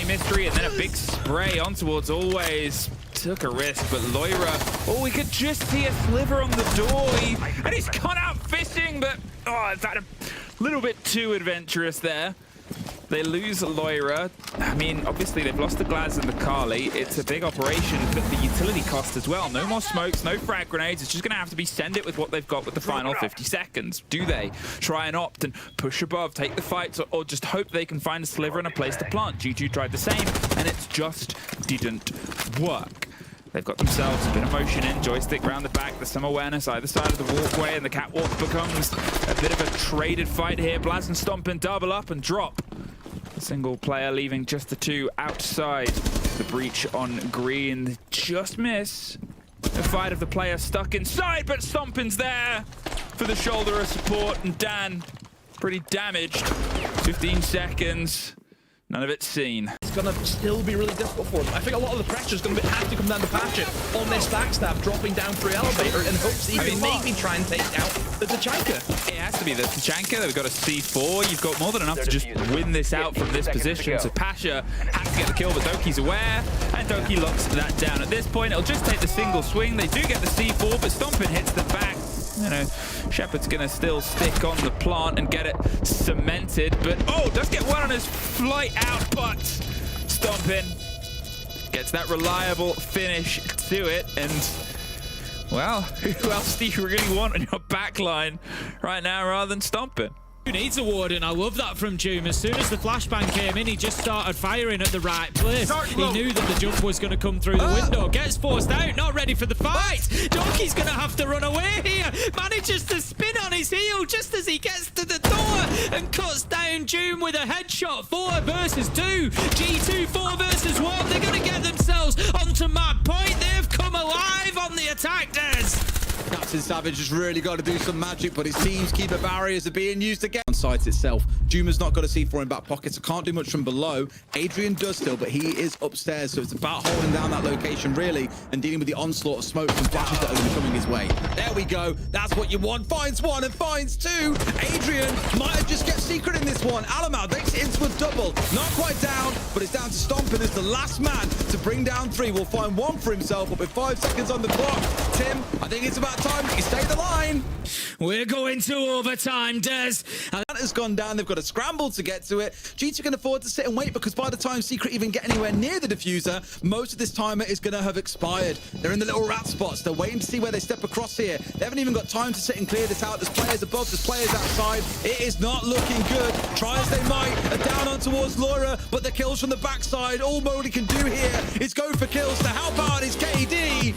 mystery, and then a big spray on towards Always. Took a risk, but Lair, oh, we could just see a sliver on the door. And he's gone out fishing, but oh, it's a little bit too adventurous there. They lose Lair. I mean, obviously they've lost the Glaz and the Carly. It's a big operation, but the utility cost as well. No more smokes, no frag grenades. It's just going to have to be send it with what they've got with the final 50 seconds. Do they try and opt and push above, take the fights, or just hope they can find a sliver and a place to plant? G2 tried the same, and it just didn't work. They've got themselves a bit of motion in, joystick round the back, there's some awareness either side of the walkway, and the catwalk becomes a bit of a traded fight here. Blaz and Stompn double up and drop. A single player leaving just the two outside the breach on green. Just miss. The fight of the player stuck inside, but Stompn's there for the shoulder of support, and Dan pretty damaged. 15 seconds. None of it seen. It's going to still be really difficult for them. I think a lot of the pressure is going to have to come down to Patch it on this backstab, dropping down through elevator in hopes that he can maybe try and take out the Tachanka. It has to be the Tachanka. They've got a C4. You've got more than enough to just win this out from this position. So Pasha has to get the kill, but Doki's aware, and Doki locks that down. At this point, it'll just take the single swing. They do get the C4, but Stompn hits the back. You know, Shepard's gonna still stick on the plant and get it cemented, but oh, does get one on his flight out, but Stompn gets that reliable finish to it, and well, who else do you really want on your back line right now rather than Stompn? Who needs a warden? I love that from Doom. As soon as the flashbang came in, he just started firing at the right place. He knew that the jump was going to come through the window. Gets forced out, not ready for the fight. Donkey's going to have to run away here. Manages to spin on his heel just as he gets to the door and cuts down Doom with a headshot. 4 versus 2. G2 4 versus 1. They're going to get themselves onto map point. They've come alive on the attack, Des. Captain Savage has really got to do some magic, but his team's keeper barriers are being used again. On site itself, Juma's not got a C4 in back pocket, so can't do much from below. Adrian does still, but he is upstairs, so it's about holding down that location, really, and dealing with the onslaught of smokes and flashes that are going to be coming his way. There we go. That's what you want. Finds one and finds two. Adrian might have just get Secret in this one. Alamau makes it into a double. Not quite down, but it's down to Stompn as the last man to bring down 3. Will find 1 for himself, but with 5 seconds on the clock. Tim, I think it's about time you stay the line. We're going to overtime, Des. That has gone down. They've got to scramble to get to it. G2 can afford to sit and wait because by the time Secret even get anywhere near the diffuser, most of this timer is going to have expired. They're in the little rat spots. They're waiting to see where they step across here. They haven't even got time to sit and clear this out. There's players above, there's players outside. It is not looking good. Try as they might, are down on towards Lair, but the kills from the backside. All Modi can do here is go for kills to help out his KD.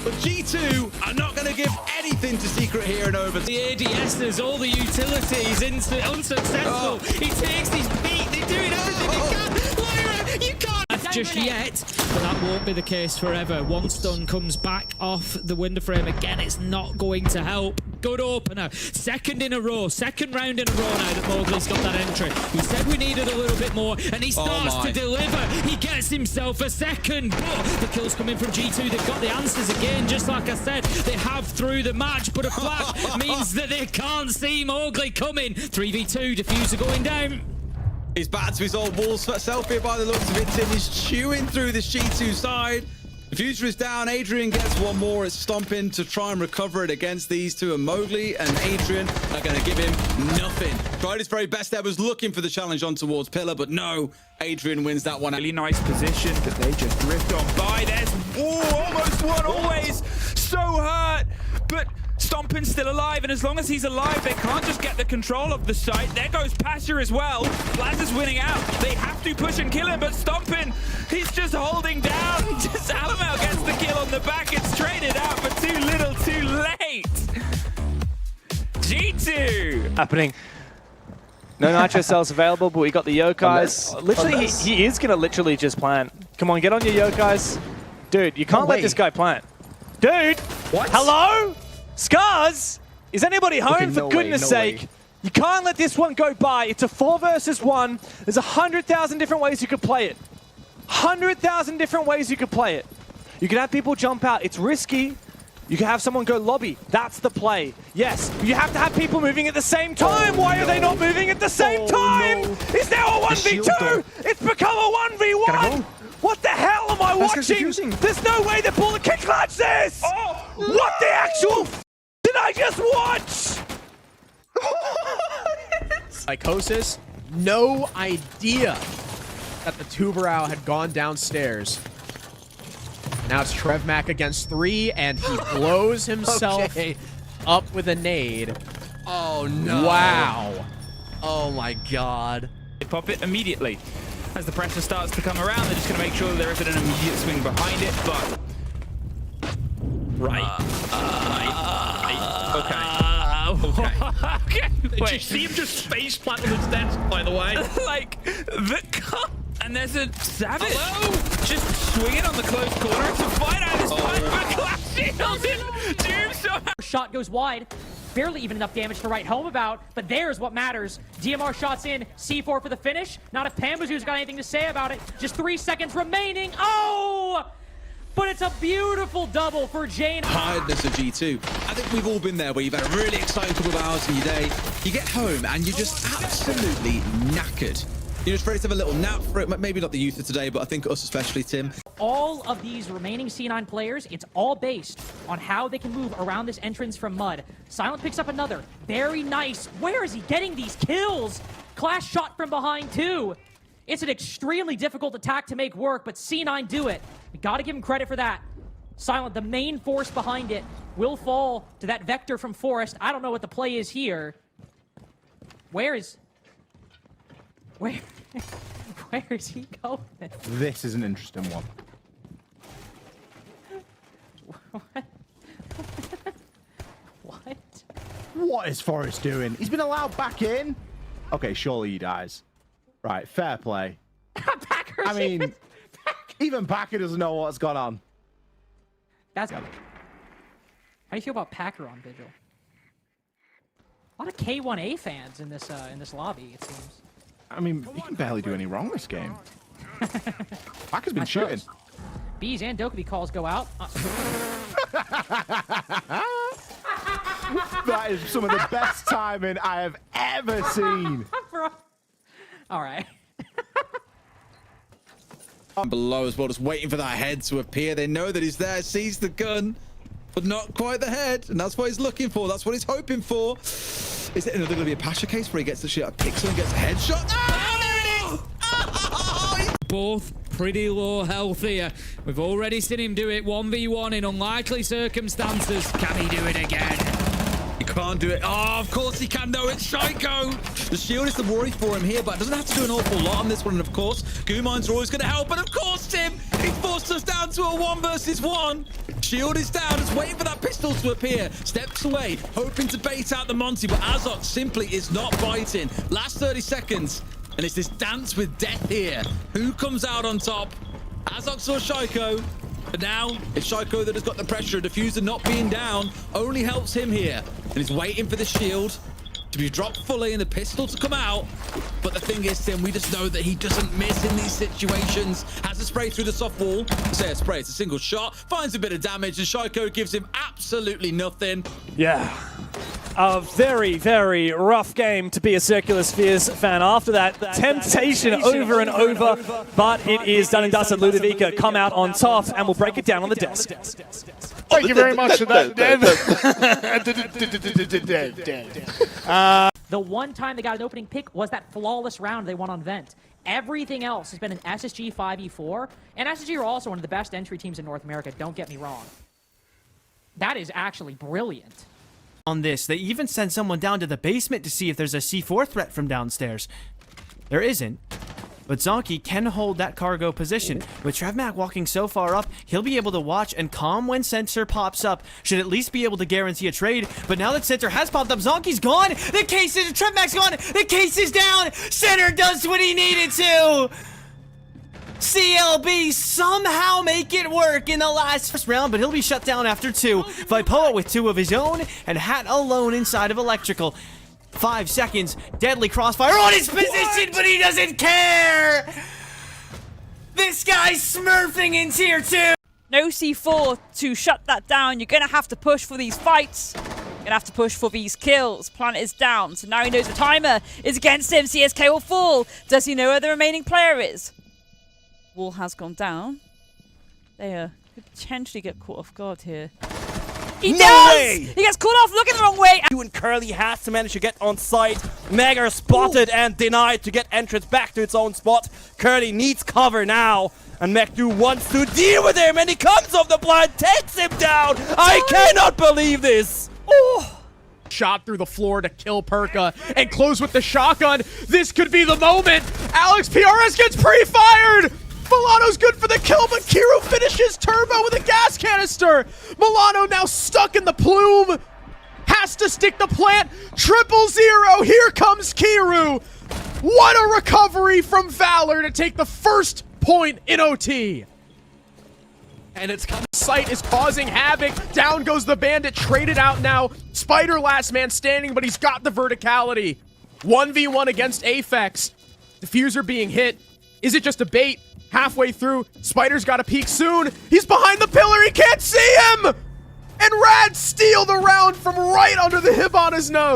But G2 are not going to give anything to Secret here and over. The ADSs, all the utilities, unsuccessful. He takes his beat. They're doing everything they can. Lair, you can't. Just yet, but that won't be the case forever. One stun comes back off the window frame again. It's not going to help. Good opener. Second in a row. Second round in a row now that Mowgli's got that entry. We said we needed a little bit more, and he starts to deliver. He gets himself a second, but the kills coming from G2. They've got the answers again, just like I said. They have through the match, but a flash means that they can't see Mowgli coming. 3v2, diffuser going down. He's bad to his old walls selfie by the looks of it. Tim is chewing through this G2 side. The future is down. Adrian gets one more. It's Stompn to try and recover it against these two. And Mowgli and Adrian are going to give him nothing. Tried his very best there. Was looking for the challenge on towards Pillar, but no. Adrian wins that one. Really nice position, but they just drift on by. There's almost one. Always so hurt, but Stompn's still alive, and as long as he's alive, they can't just get the control of the site. There goes Pasha as well. Blaz is winning out. They have to push and kill him, but Stompn, he's just holding down. Just Alamau gets the kill on the back. It's traded out, but too little, too late. G2 happening. No nitro cells available, but we got the yokais. Literally, he is going to literally just plant. Come on, get on your yokais. Dude, you can't let this guy plant. Dude! What? Hello? Scarz? Is anybody home, okay, for goodness sake? You can't let this one go by. It's a 4 versus 1. There's 100,000 different ways you could play it. 100,000 different ways you could play it. You could have people jump out. It's risky. You can have someone go lobby. That's the play. Yes, you have to have people moving at the same time. Why are they not moving at the same time? No. Is now a 1v2? It's become a 1v1. watching. There's no way the bullet can clutch this! Oh, what the actual did I just watch? Psychosis, no idea that the Tuberau had gone downstairs. Now it's TrevMac against 3, and he blows himself up with a nade. Oh, no. Wow. Oh, my God. They pop it immediately. As the pressure starts to come around, they're just going to make sure that there isn't an immediate swing behind it, but... Okay. Did you see him just face plant on his desk, by the way? Like, the cut. And there's a Savage just swinging on the close corner to find out his time for Clash Shields in Doom somehow. Shot goes wide. Barely even enough damage to write home about, but there's what matters. DMR shots in, C4 for the finish. Not if Pambazoo's got anything to say about it. Just 3 seconds remaining. Oh! But it's a beautiful double for Jane. Tiredness of G2. I think we've all been there where you've had a really exciting couple of hours in your day. You get home and you're just absolutely knackered. You're just ready to have a little nap for it. Maybe not the youth of today, but I think us especially, Tim. All of these remaining C9 players, it's all based on how they can move around this entrance from mud. Silent picks up another. Very nice. Where is he getting these kills? Clash shot from behind too. It's an extremely difficult attack to make work, but C9 do it. You gotta give him credit for that. Silent, the main force behind it, will fall to that Vector from Forest. I don't know what the play is here. Where is he going? This is an interesting one. What? What is Forrest doing? He's been allowed back in. Okay, surely he dies. Right, fair play. I mean, even Packer doesn't know what's gone on. That's how do you feel about Packer on Vigil? A lot of K1A fans in this lobby, it seems. I mean, he can barely do any wrong this game. Packer's been shooting. Bees and Dokkaebi calls go out. That is some of the best timing I have ever seen. All right. Below as well, just waiting for that head to appear. They know that he's there, sees the gun, but not quite the head, and that's what he's looking for. That's what he's hoping for. Is it another going to be a Pasha case where he gets the shit out, picks and gets a headshot? Oh, there it is! Oh! Both pretty low health here. We've already seen him do it 1v1 in unlikely circumstances. Can he do it again? He can't do it. Oh, of course he can, though. It's Shaiko. The shield is the worry for him here, but it doesn't have to do an awful lot on this one. And of course, Goomines are always going to help. And of course, Tim, he forced us down to a 1 versus 1. Shield is down, just waiting for that pistol to appear. Steps away, hoping to bait out the Monty, but Azok simply is not biting. Last 30 seconds, and it's this dance with death here. Who comes out on top? Azok or Shaiko? But now, it's Shaiko that has got the pressure. Diffuser not being down only helps him here. And he's waiting for the shield to be dropped fully and the pistol to come out. But the thing is, Tim, we just know that he doesn't miss in these situations. Has a spray through the soft wall. I say a spray, it's a single shot. Finds a bit of damage, and Shaiko gives him absolutely nothing. Yeah. A very, very rough game to be a Circular Spheres fan after that. Temptation over and over, but it is done and dusted. Ludovica come out on top, and we'll break it down on the desk. Thank you very much for that, The one time they got an opening pick was that flawless round they won on Vent. Everything else has been an SSG 5v4, and SSG are also one of the best entry teams in North America, don't get me wrong. That is actually brilliant. On this, they even send someone down to the basement to see if there's a C4 threat from downstairs. There isn't, but Zonky can hold that cargo position. With TrevMac walking so far up, he'll be able to watch and calm when Center pops up. Should at least be able to guarantee a trade, but now that Center has popped up, Zonky's gone! The case is, TrevMac's gone! The case is down! Center does what he needed to! CLB somehow make it work in the last round, but he'll be shut down after 2. Vipoa with 2 of his own, and Hat alone inside of Electrical. 5 seconds, deadly crossfire on his position, but he doesn't care! This guy's smurfing in tier 2! No C4 to shut that down. You're going to have to push for these fights. You're going to have to push for these kills. Planet is down, so now he knows the timer is against him. CSK will fall. Does he know where the remaining player is? Wall has gone down. Lair could potentially get caught off guard here. He No does! way! He gets caught off looking the wrong way. You and Curly has to manage to get on site. Mega spotted and denied to get entrance back to its own spot. Curly needs cover now. And Mekdu wants to deal with him, and he comes off the blind, takes him down. I cannot believe this. Oh. Shot through the floor to kill Perka and close with the shotgun. This could be the moment. Alex PRS gets pre-fired. Milano's good for the kill, but Kiru finishes Turbo with a gas canister. Milano now stuck in the plume. Has to stick the plant. 0-0. Here comes Kiru. What a recovery from Valor to take the first point in OT. And it's coming. Sight is causing havoc. Down goes the bandit. Traded out now. Spider last man standing, but he's got the verticality. 1v1 against Aphex. Diffuser being hit. Is it just a bait? Halfway through, Spider's got to peek soon. He's behind the pillar. He can't see him. And Rad steal the round from right under the hip on his nose.